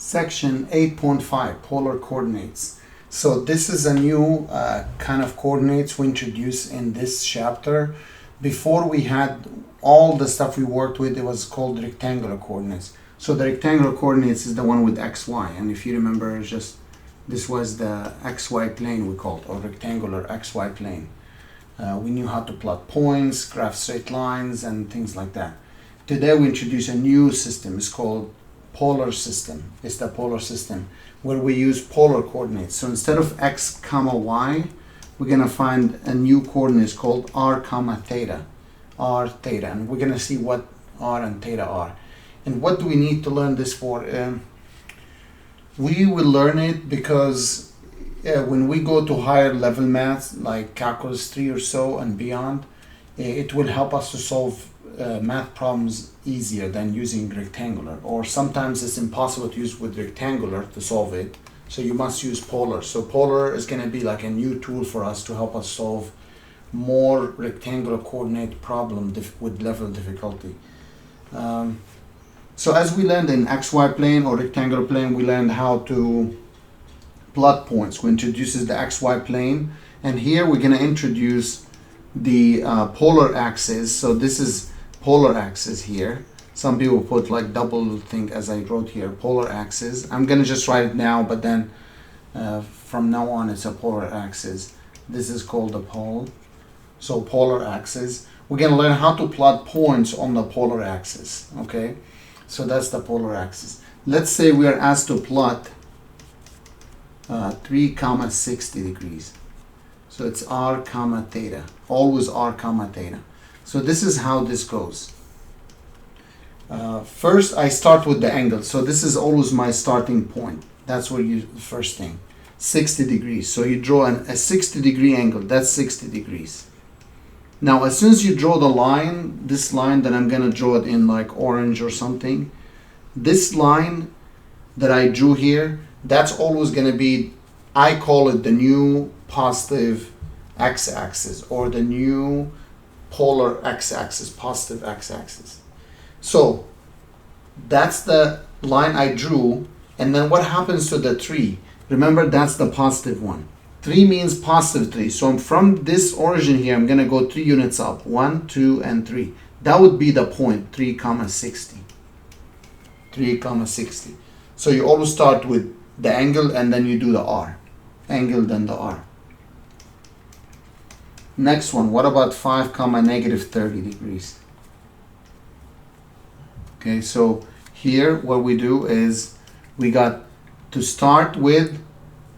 Section 8.5, polar coordinates. So this is a new kind of coordinates we introduced in this chapter. Before we had all the stuff we worked with, it was called rectangular coordinates. So the rectangular coordinates is the one with xy, and if you remember, just this was the xy plane we called, or rectangular xy plane. We knew how to plot points, graph straight lines, and things like that. Today we introduce a new system. It's called polar system. It's the polar system where we use polar coordinates. So instead of x comma y, we're gonna find a new coordinates called r comma theta, r theta, and we're gonna see what r and theta are. And what do we need to learn this for? We will learn it because when we go to higher level maths like calculus 3 or so and beyond, it will help us to solve math problems easier than using rectangular, or sometimes it's impossible to use with rectangular to solve it, so you must use polar. So polar is going to be like a new tool for us to help us solve more rectangular coordinate problem with level difficulty. So as we learned in xy plane or rectangular plane, we learned how to plot points. We introduces the xy plane, and here we're going to introduce the polar axis. So this is polar axis here. Some people put like double thing as I wrote here, polar axis. I'm gonna just write it now, but then from now on it's a polar axis. This is called the pole. So polar axis. We're gonna learn how to plot points on the polar axis. Okay, so that's the polar axis. Let's say we are asked to plot 3 comma 60 degrees. So it's r comma theta, always r comma theta. So this is how this goes. First I start with the angle. So this is always my starting point. That's where you, first thing, 60 degrees. So you draw a 60 degree angle, that's 60 degrees. Now as soon as you draw the line, this line that I'm gonna draw it in like orange or something, this line that I drew here, that's always gonna be, I call it the new positive x-axis, or the new polar x-axis, positive x-axis. So that's the line I drew, and then what happens to the 3? Remember, that's the positive one. 3 means positive 3. So from this origin here, I'm gonna go 3 units up, 1, 2, and 3. That would be the point, 3 comma 60. 3 comma 60. So you always start with the angle and then you do the r. Angle, then the r. Next one, what about 5 comma negative 30 degrees? Okay, so here what we do is we got to start with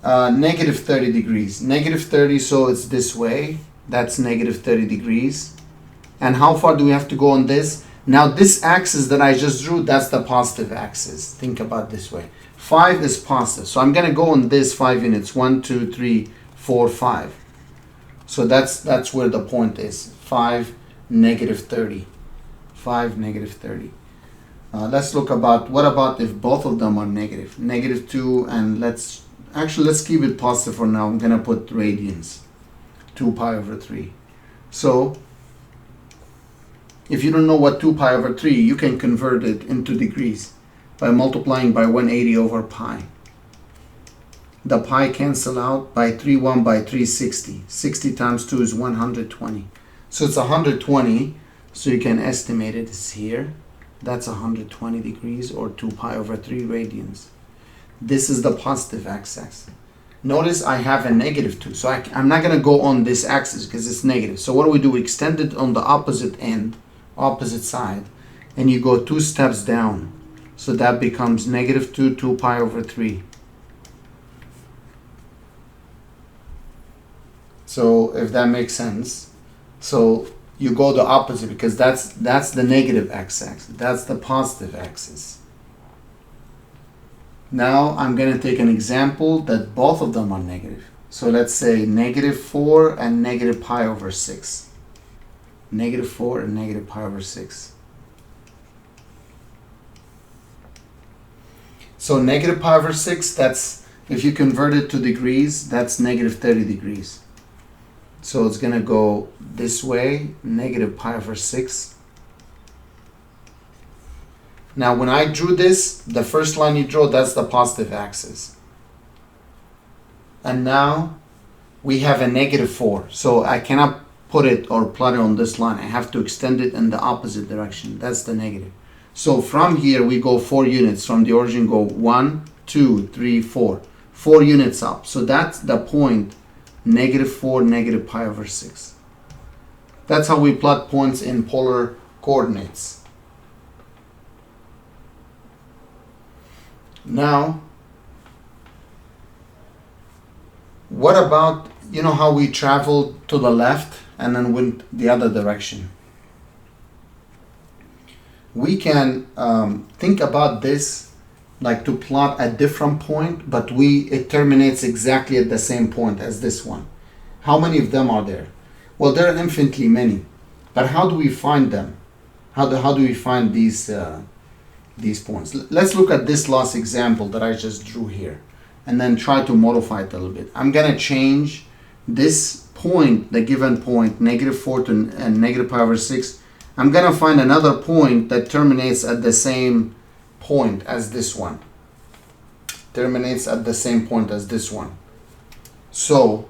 negative 30 degrees. Negative 30, so it's this way. That's negative 30 degrees. And how far do we have to go on this? Now this axis that I just drew, that's the positive axis. Think about this way. 5 is positive. So I'm going to go on this 5 units. 1, 2, 3, 4, 5. So that's where the point is. 5, negative 30. 5, negative 30. Let's look about, what about if both of them are negative? Negative 2, and let's keep it positive for now. I'm going to put radians. 2 pi over 3. So if you don't know what 2 pi over 3, you can convert it into degrees by multiplying by 180 over pi. The pi cancel out by 3, 1 by 3, 60. 60 times 2 is 120. So it's 120, so you can estimate it. It's here. That's 120 degrees, or 2 pi over 3 radians. This is the positive x-axis. Notice I have a negative 2, so I'm not going to go on this axis because it's negative. So what do? We extend it on the opposite end, opposite side, and you go 2 steps down. So that becomes negative 2, 2 pi over 3. So if that makes sense, so you go the opposite because that's the negative x-axis. That's the positive axis. Now I'm going to take an example that both of them are negative. So let's say negative 4 and negative pi over 6. Negative 4 and negative pi over 6. So negative pi over 6, that's, if you convert it to degrees, that's negative 30 degrees. So it's going to go this way, negative pi over 6. Now when I drew this, the first line you draw, that's the positive axis. And now we have a -4. So I cannot put it or plot it on this line. I have to extend it in the opposite direction. That's the negative. So from here we go 4 units. From the origin go 1, 2, 3, 4. 4 units up. So that's the point -4, -pi/6. That's how we plot points in polar coordinates. Now, what about, you know how we traveled to the left and then went the other direction? We can think about this like to plot a different point, but it terminates exactly at the same point as this one. How many of them are there? Well, there are infinitely many, but how do we find them? How do we find these points? Let's look at this last example that I just drew here and then try to modify it a little bit. I'm gonna change this point, the given point, -4 to -pi/6. I'm gonna find another point that terminates at the same point as this one. Terminates at the same point as this one. So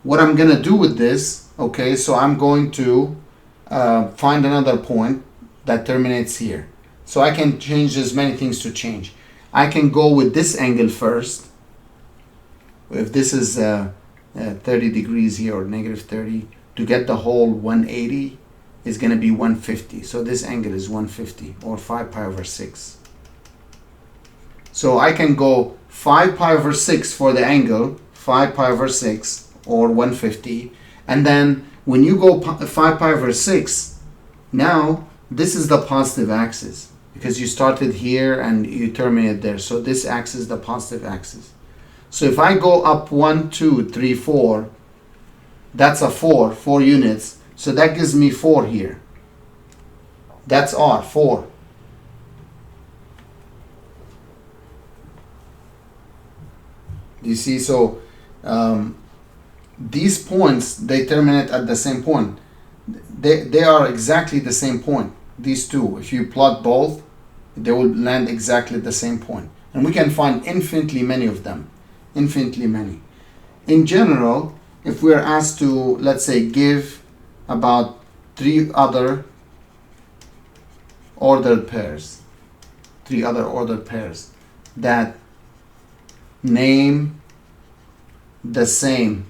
what I'm gonna do with this, okay, so I'm going to find another point that terminates here. So I can change, there's many things to change. I can go with this angle first. If this is 30 degrees here or -30, to get the whole 180 is going to be 150. So this angle is 150 or 5 pi/6. So I can go 5 pi/6 for the angle, 5 pi/6 or 150. And then when you go 5 pi/6, now this is the positive axis because you started here and you terminated there. So this axis is the positive axis. So if I go up 1, 2, 3, 4, that's a 4 units. So that gives me 4 here. That's R, 4. Do you see? So these points, they terminate at the same point. They are exactly the same point. These two, if you plot both, they will land exactly at the same point. And we can find infinitely many of them. Infinitely many. In general, if we are asked to, let's say, give about 3 other ordered pairs, 3 other ordered pairs that name the same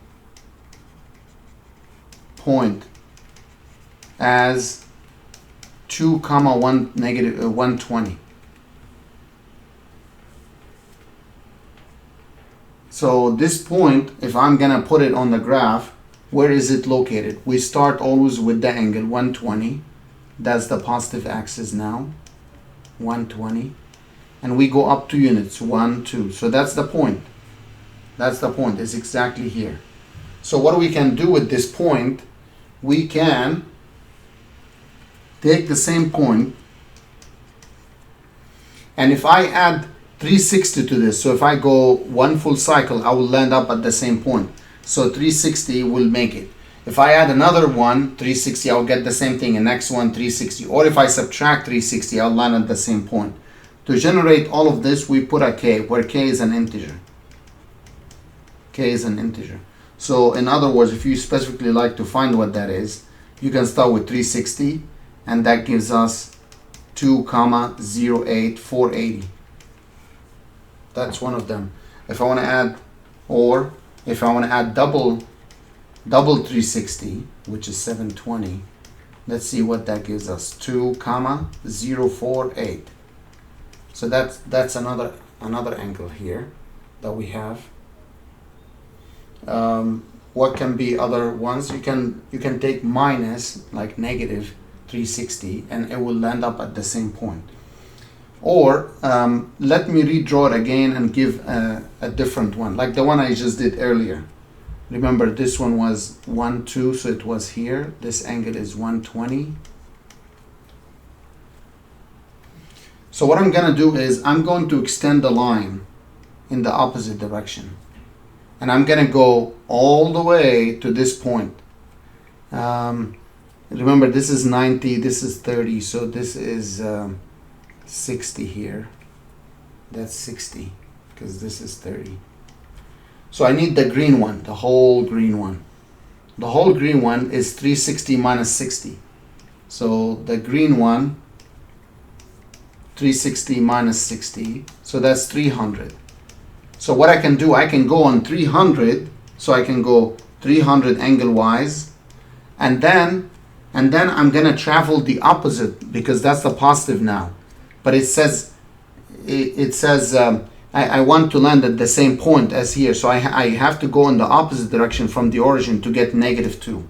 point as 2, 1, -120. So this point, if I'm gonna put it on the graph, where is it located? We start always with the angle 120. That's the positive axis now, 120. And we go up 2 units, 1, 2. So that's the point. That's the point, it's exactly here. So what we can do with this point, we can take the same point, and if I add 360 to this, so if I go 1 full cycle, I will land up at the same point. So 360 will make it. If I add another one, 360, I'll get the same thing, and next one, 360. Or if I subtract 360, I'll land at the same point. To generate all of this, we put a k, where k is an integer. K is an integer. So in other words, if you specifically like to find what that is, you can start with 360, and that gives us 2, 0, 8, 480. That's one of them. If I want to add, or if I want to add double 360, which is 720, let's see what that gives us. 2, 0, 4, 8. So that's another angle here that we have. What can be other ones? You can take minus, like negative 360, and it will land up at the same point. Or let me redraw it again and give a different one, like the one I just did earlier. Remember, this one was 1, 2, so it was here. This angle is 120. So what I'm gonna do is I'm going to extend the line in the opposite direction, and I'm gonna go all the way to this point. Remember, this is 90, this is 30, so this is 60 here. That's 60, because this is 30. So I need the green one, the whole green one. The whole green one is 360 minus 60. So the green one, 360 minus 60, so that's 300. So what I can do, I can go on 300, so I can go 300 angle-wise, and then I'm gonna travel the opposite, because that's the positive now. But it says I want to land at the same point as here, so I have to go in the opposite direction from the origin to get -2,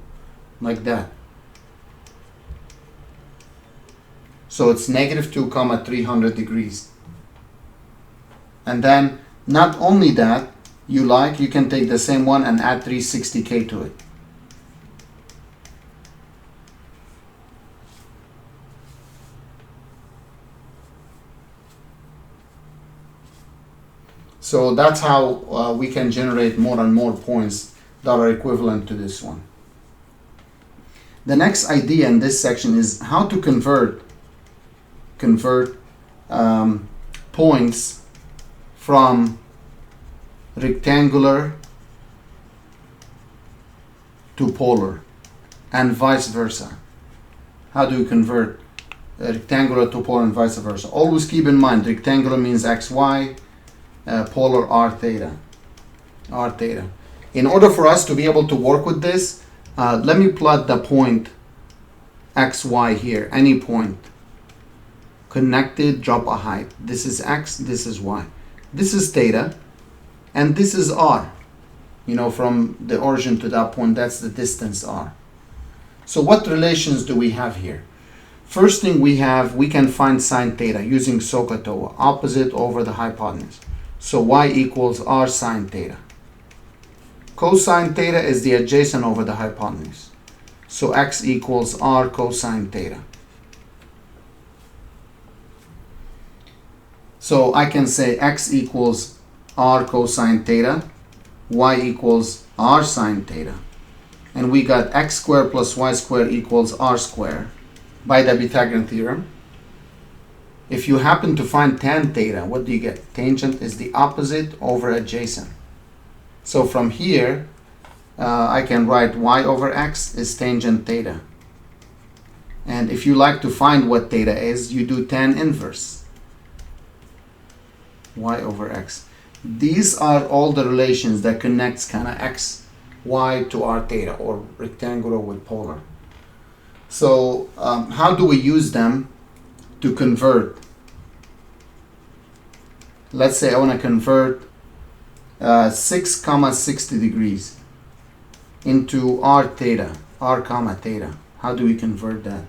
like that. So it's -2 comma 300 degrees. And then not only that, you can take the same one and add 360K to it. So that's how we can generate more and more points that are equivalent to this one. The next idea in this section is how to convert points from rectangular to polar and vice versa. How do you convert rectangular to polar and vice versa? Always keep in mind, rectangular means xy, polar r theta. In order for us to be able to work with this, let me plot the point xy here, any point connected, drop a height. This is x, this is y. This is theta, and this is r. You know, from the origin to that point, that's the distance r. So what relations do we have here? First thing we can find sine theta using Sohcahtoa, opposite over the hypotenuse. So y equals r sine theta. Cosine theta is the adjacent over the hypotenuse. So x equals r cosine theta. So I can say x equals r cosine theta, y equals r sine theta. And we got x squared plus y squared equals r squared by the Pythagorean theorem. If you happen to find tan theta, what do you get? Tangent is the opposite over adjacent. So from here, I can write y over x is tangent theta. And if you like to find what theta is, you do tan inverse. Y over x. These are all the relations that connects kind of x, y to r theta, or rectangular with polar. So how do we use them to convert? Let's say I want to convert 6 comma 60 degrees into r theta, r comma theta. How do we convert that?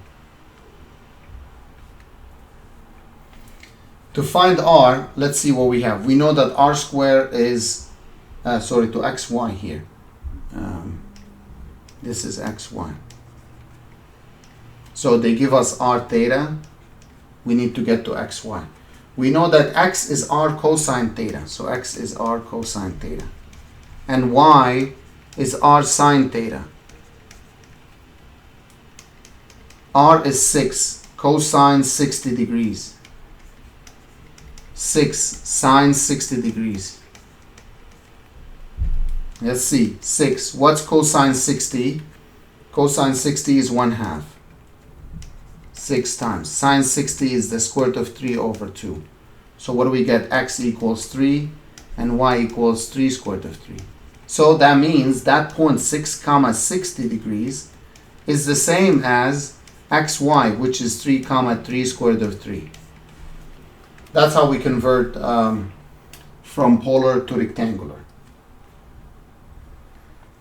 To find r, let's see what we have. We know that r squared is, to xy here. This is xy. So they give us r theta. We need to get to xy. We know that x is r cosine theta. So x is r cosine theta. And y is r sine theta. R is 6, cosine 60 degrees. 6 sine 60 degrees. Let's see, 6. What's cosine 60? Cosine 60 is 1/2. 6 times. Sine 60 is the square root of 3 over 2. So what do we get? X equals 3 and y equals 3 square root of 3. So that means that point 6 comma 60 degrees is the same as xy, which is 3 comma 3 square root of 3. That's how we convert from polar to rectangular.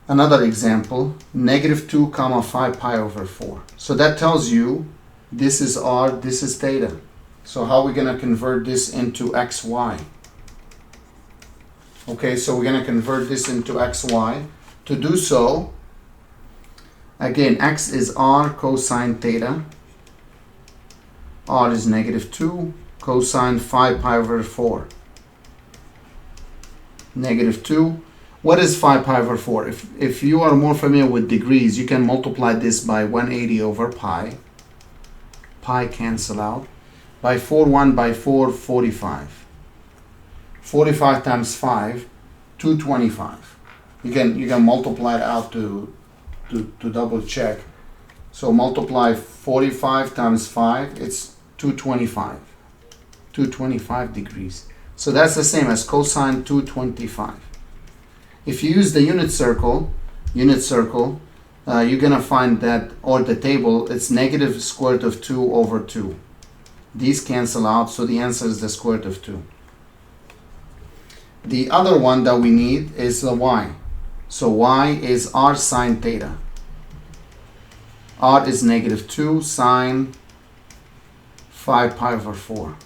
Another example, -2 comma 5 pi over 4. So that tells you this is r, this is theta. So how are we going to convert this into xy? Okay, so we're going to convert this into xy. To do so, again, x is r cosine theta. R is -2. Cosine 5 pi over 4. -2. What is 5 pi over 4? If you are more familiar with degrees, you can multiply this by 180 over pi. Pi cancel out. By 4, 1 by 4, 45. 45 times 5, 225. You can multiply it out to double check. So multiply 45 times 5, it's 225. 225 degrees. So that's the same as cosine 225. If you use the unit circle, you're gonna find that, or the table, it's negative square root of 2 over 2. These cancel out, so the answer is the square root of 2. The other one that we need is the y. So y is r sine theta. R is negative 2 sine 5 pi over 4.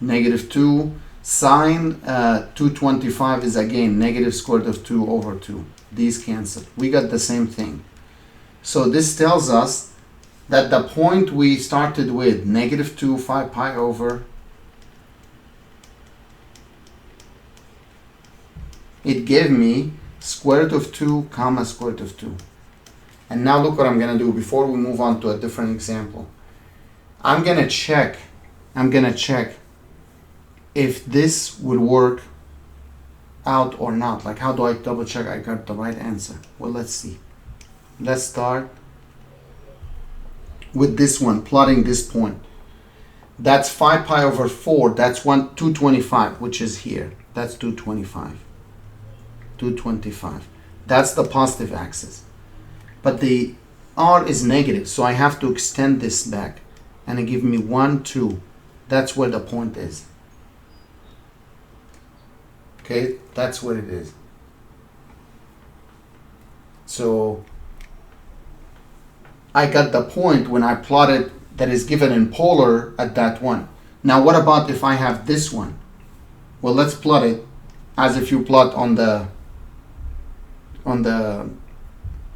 Negative 2 sine 225 is again negative square root of 2 over 2. These cancel. We got the same thing. So this tells us that the point we started with, negative 2 5 pi over, it gave me square root of 2 comma square root of 2. And now look what I'm going to do before we move on to a different example. I'm going to check if this will work out or not. Like, how do I double check I got the right answer? Well, let's see. Let's start with this one, plotting this point. That's 5 pi over 4. That's 225, which is here. That's 225. 225. That's the positive axis. But the r is negative, so I have to extend this back. And it gives me 1, 2. That's where the point is. Okay, that's what it is. So I got the point when I plotted that is given in polar at that one. Now what about if I have this one? Well, let's plot it as if you plot on the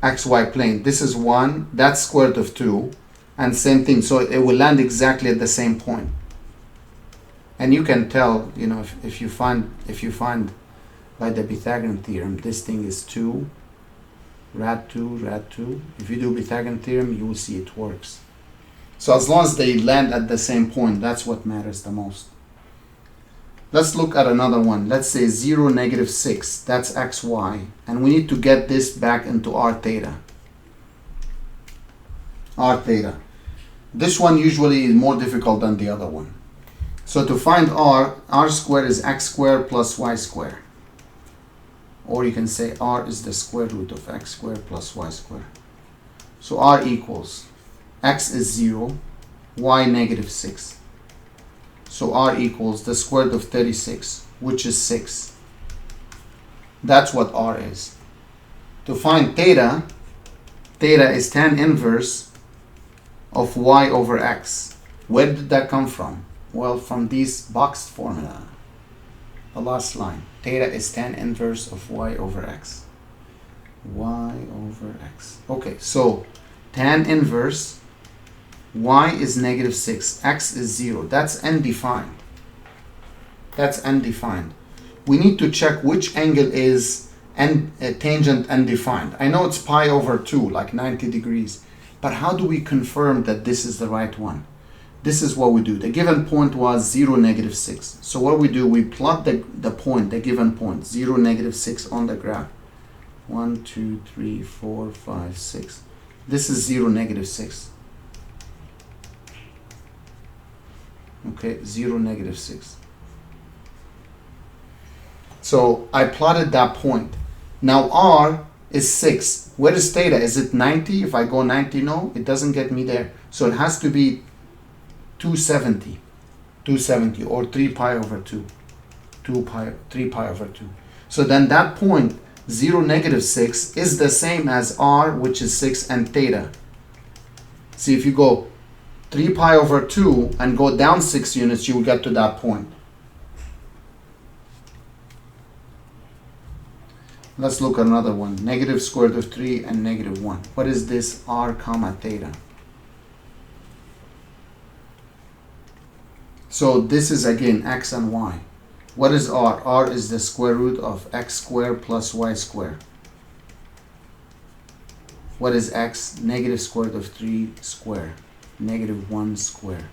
xy plane. This is 1, that's square root of 2, and same thing, so it will land exactly at the same point. And you can tell, you know, if you find by the Pythagorean theorem, this thing is 2 rad 2. If you do Pythagorean theorem, you will see it works. So as long as they land at the same point, that's what matters the most. Let's look at another one. Let's say 0, negative 6. That's xy. And we need to get this back into r theta. R theta. This one usually is more difficult than the other one. So to find r squared is x squared plus y squared. Or you can say r is the square root of x squared plus y squared. So r equals, x is 0, y negative 6. So r equals the square root of 36, which is 6. That's what r is. To find theta, theta is tan inverse of y over x. Where did that come from? Well, from this boxed formula, the last line. Theta is tan inverse of y over x. Y over x. Okay, so tan inverse, y is negative 6, x is 0. That's undefined. That's undefined. We need to check which angle is tangent undefined. I know it's pi over 2, like 90 degrees. But how do we confirm that this is the right one? This is what we do. The given point was 0, negative 6. So what we do, we plot the point, the given point, 0, negative 6 on the graph. 1, 2, 3, 4, 5, 6. This is 0, negative 6. Okay, 0, negative 6. So I plotted that point. Now R is 6. Where is theta? Is it 90? If I go 90, no, it doesn't get me there. So it has to be 270 or 3 pi over 2. 3 pi over 2. So then that point, 0, negative 6, is the same as R, which is 6, and theta. See, if you go 3 pi over 2 and go down 6 units, you will get to that point. Let's look at another one. Negative square root of 3 and negative 1. What is this? R comma theta. So this is again x and y. What is r? R is the square root of x squared plus y squared. What is x? Negative square root of 3 square. Negative 1 square.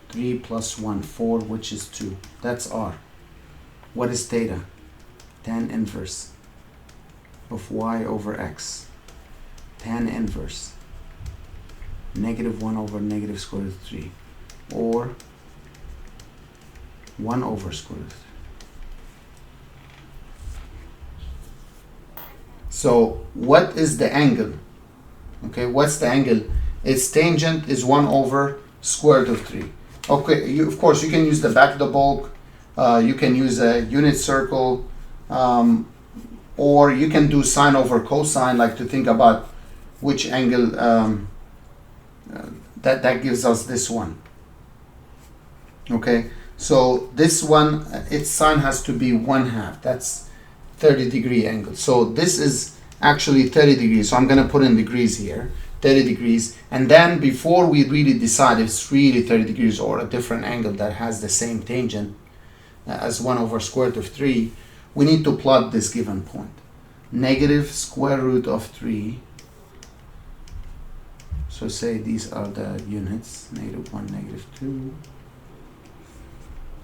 3 plus 1, 4, which is 2. That's r. What is theta? Tan inverse of y over x. Tan inverse. Negative 1 over negative square root of 3. Or 1 over square root of 3. So what is the angle? Okay, what's the angle? Its tangent is 1 over square root of 3. Okay, of course you can use the back of the bulk, you can use a unit circle, or you can do sine over cosine, like to think about which angle that gives us this one. Okay, so this one, its sine has to be 1/2. That's 30-degree angle. So this is actually 30 degrees. So I'm going to put in degrees here, 30 degrees. And then before we really decide if it's really 30 degrees or a different angle that has the same tangent as 1 over square root of 3, we need to plot this given point. Negative square root of 3. So say these are the units, negative 1, negative 2.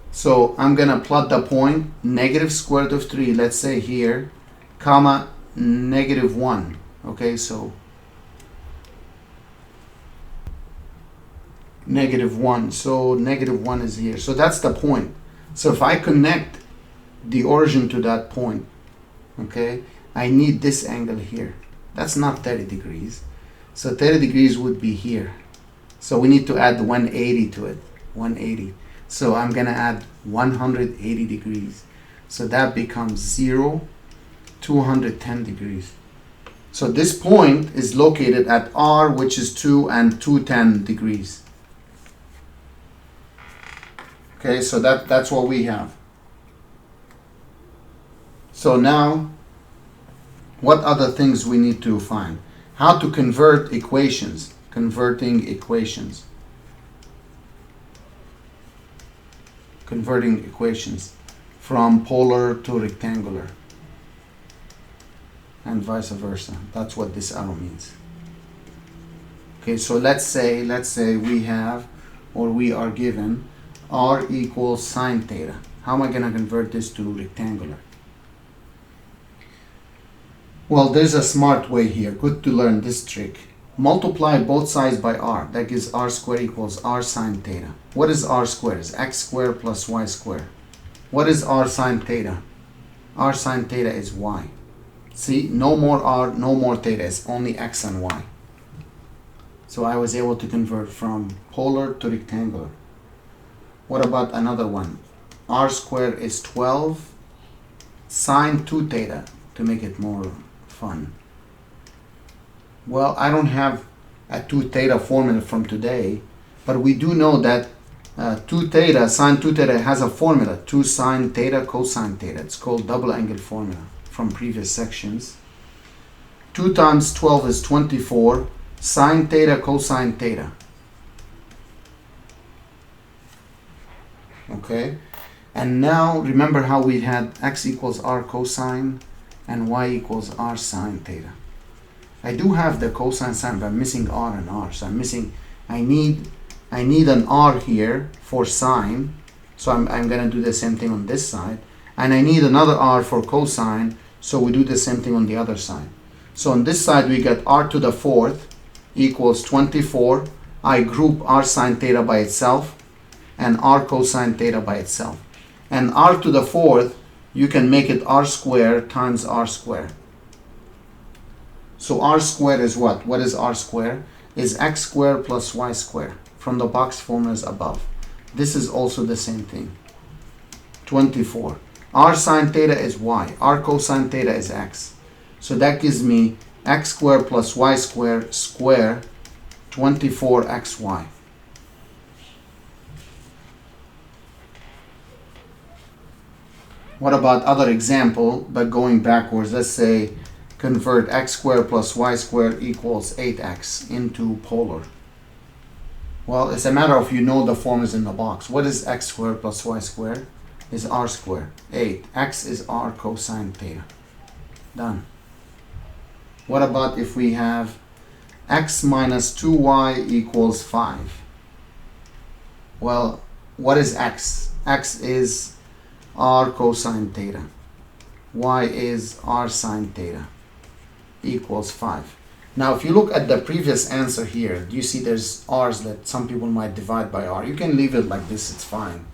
So I'm going to plot the point, negative square root of 3, let's say here, comma, negative 1. Okay, so negative 1. So negative 1 is here. So that's the point. So if I connect the origin to that point, okay, I need this angle here. That's not 30 degrees. So 30 degrees would be here. So we need to add 180 to it, 180. So I'm going to add 180 degrees. So that becomes 0, 210 degrees. So this point is located at R, which is 2 and 210 degrees. Okay, so that's what we have. So now, what other things we need to find? How to convert equations, converting equations. Converting equations from polar to rectangular and vice versa. That's what this arrow means. Okay, so let's say we have, or we are given, r equals sine theta. How am I going to convert this to rectangular? Well, there's a smart way here. Good to learn this trick. Multiply both sides by r. That gives r squared equals r sine theta. What is r squared? It's x squared plus y squared. What is r sine theta? R sine theta is y. See, no more r, no more theta. It's only x and y. So I was able to convert from polar to rectangular. What about another one? R squared is 12 sine 2 theta, to make it more fun. Well, I don't have a 2 theta formula from today, but we do know that 2 theta, sine 2 theta has a formula, 2 sine theta cosine theta. It's called double angle formula from previous sections. 2 times 12 is 24, sine theta cosine theta. Okay, and now remember how we had x equals r cosine and y equals r sine theta. I do have the cosine sine, but I'm missing r and r. So I'm missing, I need an r here for sine. So I'm going to do the same thing on this side. And I need another r for cosine. So we do the same thing on the other side. So on this side, we get r to the 4th equals 24. I group r sine theta by itself and r cosine theta by itself. And r to the 4th, you can make it r squared times r squared. So r squared is what? What is r squared? Is x squared plus y squared from the box formulas above. This is also the same thing. 24. R sine theta is y. R cosine theta is x. So that gives me x squared plus y squared square 24xy. What about other example, but going backwards? Let's say convert x squared plus y squared equals 8x into polar. Well, it's a matter of you know the form is in the box. What is x squared plus y squared? Is r squared. 8. X is r cosine theta. Done. What about if we have x minus 2y equals 5? Well, what is x? X is r cosine theta. Y is r sine theta equals 5. Now, if you look at the previous answer here, do you see there's r's that some people might divide by r? You can leave it like this, it's fine.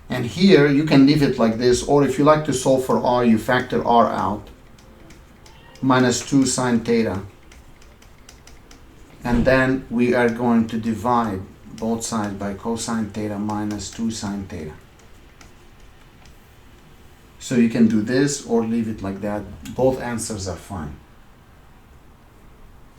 And here, you can leave it like this, or if you like to solve for r, you factor r out. Minus 2 sine theta. And then we are going to divide both sides by cosine theta minus 2 sine theta. So you can do this or leave it like that. Both answers are fine.